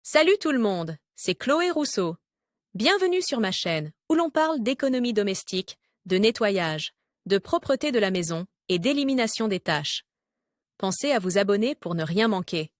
Salut tout le monde, c'est Chloé Rousseau. Bienvenue sur ma chaîne où l'on parle d'économie domestique, de nettoyage, de propreté de la maison et d'élimination des tâches. Pensez à vous abonner pour ne rien manquer.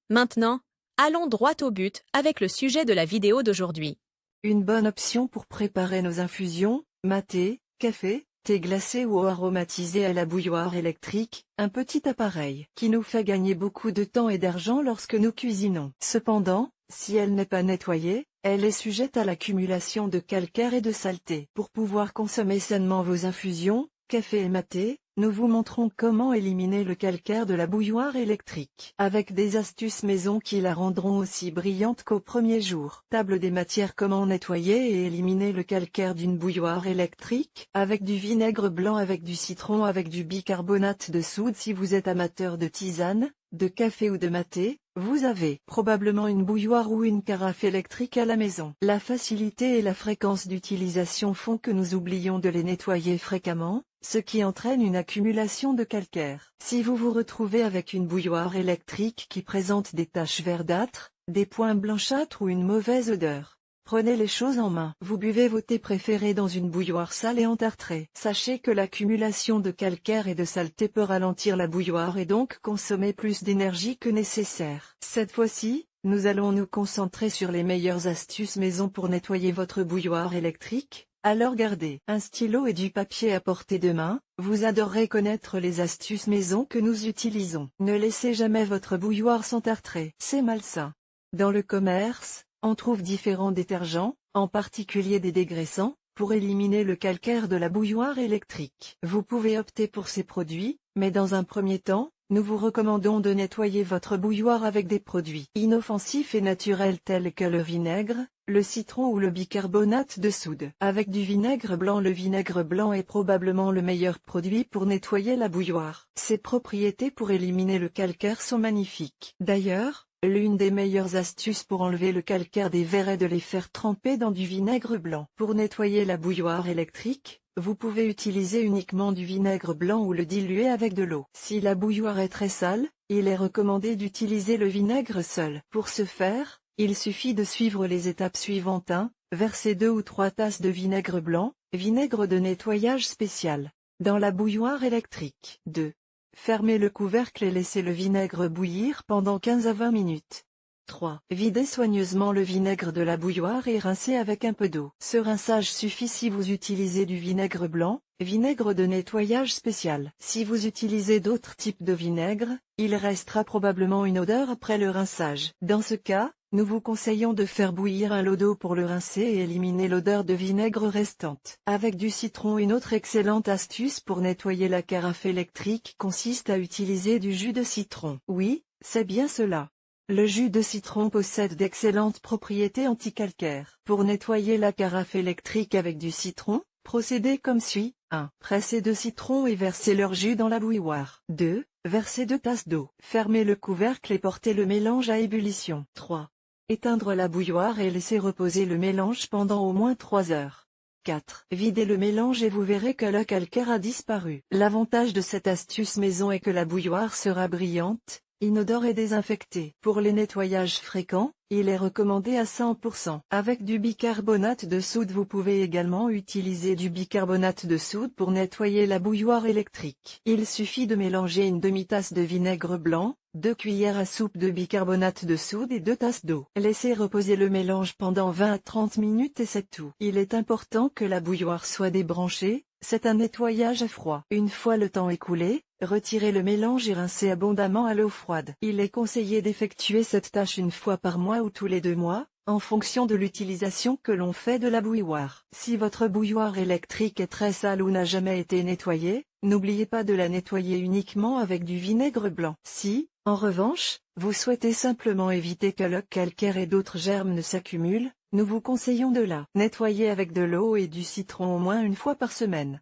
Maintenant, allons droit au but avec le sujet de la vidéo d'aujourd'hui. Une bonne option pour préparer nos infusions, maté, café, thé glacé ou aromatisé à la bouilloire électrique, un petit appareil qui nous fait gagner beaucoup de temps et d'argent lorsque nous cuisinons. Cependant, si elle n'est pas nettoyée, elle est sujette à l'accumulation de calcaire et de saleté. Pour pouvoir consommer sainement vos infusions, café et maté, nous vous montrons comment éliminer le calcaire de la bouilloire électrique. Avec des astuces maison qui la rendront aussi brillante qu'au premier jour. Table des matières: comment nettoyer et éliminer le calcaire d'une bouilloire électrique. Avec du vinaigre blanc, avec du citron, avec du bicarbonate de soude. Si vous êtes amateur de tisane, de café ou de maté, vous avez probablement une bouilloire ou une carafe électrique à la maison. La facilité et la fréquence d'utilisation font que nous oublions de les nettoyer fréquemment, ce qui entraîne une accumulation de calcaire. Si vous vous retrouvez avec une bouilloire électrique qui présente des taches verdâtres, des points blanchâtres ou une mauvaise odeur, prenez les choses en main. Vous buvez vos thés préférés dans une bouilloire sale et entartrée. Sachez que l'accumulation de calcaire et de saleté peut ralentir la bouilloire et donc consommer plus d'énergie que nécessaire. Cette fois-ci, nous allons nous concentrer sur les meilleures astuces maison pour nettoyer votre bouilloire électrique. Alors gardez un stylo et du papier à portée de main, vous adorerez connaître les astuces maison que nous utilisons. Ne laissez jamais votre bouilloire s'entartrer, c'est malsain. Dans le commerce, on trouve différents détergents, en particulier des dégraissants, pour éliminer le calcaire de la bouilloire électrique. Vous pouvez opter pour ces produits, mais dans un premier temps, nous vous recommandons de nettoyer votre bouilloire avec des produits inoffensifs et naturels tels que le vinaigre, le citron ou le bicarbonate de soude. Avec du vinaigre blanc, le vinaigre blanc est probablement le meilleur produit pour nettoyer la bouilloire. Ses propriétés pour éliminer le calcaire sont magnifiques. D'ailleurs, l'une des meilleures astuces pour enlever le calcaire des verres est de les faire tremper dans du vinaigre blanc. Pour nettoyer la bouilloire électrique, vous pouvez utiliser uniquement du vinaigre blanc ou le diluer avec de l'eau. Si la bouilloire est très sale, il est recommandé d'utiliser le vinaigre seul. Pour ce faire, il suffit de suivre les étapes suivantes. 1. Verser 2 ou 3 tasses de vinaigre blanc, vinaigre de nettoyage spécial, dans la bouilloire électrique. 2. Fermez le couvercle et laissez le vinaigre bouillir pendant 15 à 20 minutes. 3. Videz soigneusement le vinaigre de la bouilloire et rincez avec un peu d'eau. Ce rinçage suffit si vous utilisez du vinaigre blanc, vinaigre de nettoyage spécial. Si vous utilisez d'autres types de vinaigre, il restera probablement une odeur après le rinçage. Dans ce cas, nous vous conseillons de faire bouillir un lot d'eau pour le rincer et éliminer l'odeur de vinaigre restante. Avec du citron, une autre excellente astuce pour nettoyer la carafe électrique consiste à utiliser du jus de citron. Oui, c'est bien cela. Le jus de citron possède d'excellentes propriétés anticalcaires. Pour nettoyer la carafe électrique avec du citron, procédez comme suit. 1. Pressez 2 citrons et versez leur jus dans la bouilloire. 2. Versez 2 tasses d'eau. Fermez le couvercle et portez le mélange à ébullition. 3. Éteindre la bouilloire et laisser reposer le mélange pendant au moins 3 heures. 4. Videz le mélange et vous verrez que le calcaire a disparu. L'avantage de cette astuce maison est que la bouilloire sera brillante, inodore et désinfectée. Pour les nettoyages fréquents, il est recommandé à 100%. Avec du bicarbonate de soude, vous pouvez également utiliser du bicarbonate de soude pour nettoyer la bouilloire électrique. Il suffit de mélanger une demi-tasse de vinaigre blanc, 2 cuillères à soupe de bicarbonate de soude et 2 tasses d'eau. Laissez reposer le mélange pendant 20 à 30 minutes et c'est tout. Il est important que la bouilloire soit débranchée, c'est un nettoyage à froid. Une fois le temps écoulé, retirez le mélange et rincez abondamment à l'eau froide. Il est conseillé d'effectuer cette tâche une fois par mois ou tous les 2 mois, en fonction de l'utilisation que l'on fait de la bouilloire. Si votre bouilloire électrique est très sale ou n'a jamais été nettoyée, n'oubliez pas de la nettoyer uniquement avec du vinaigre blanc. Si, en revanche, vous souhaitez simplement éviter que le calcaire et d'autres germes ne s'accumulent, nous vous conseillons de la nettoyer avec de l'eau et du citron au moins une fois par semaine.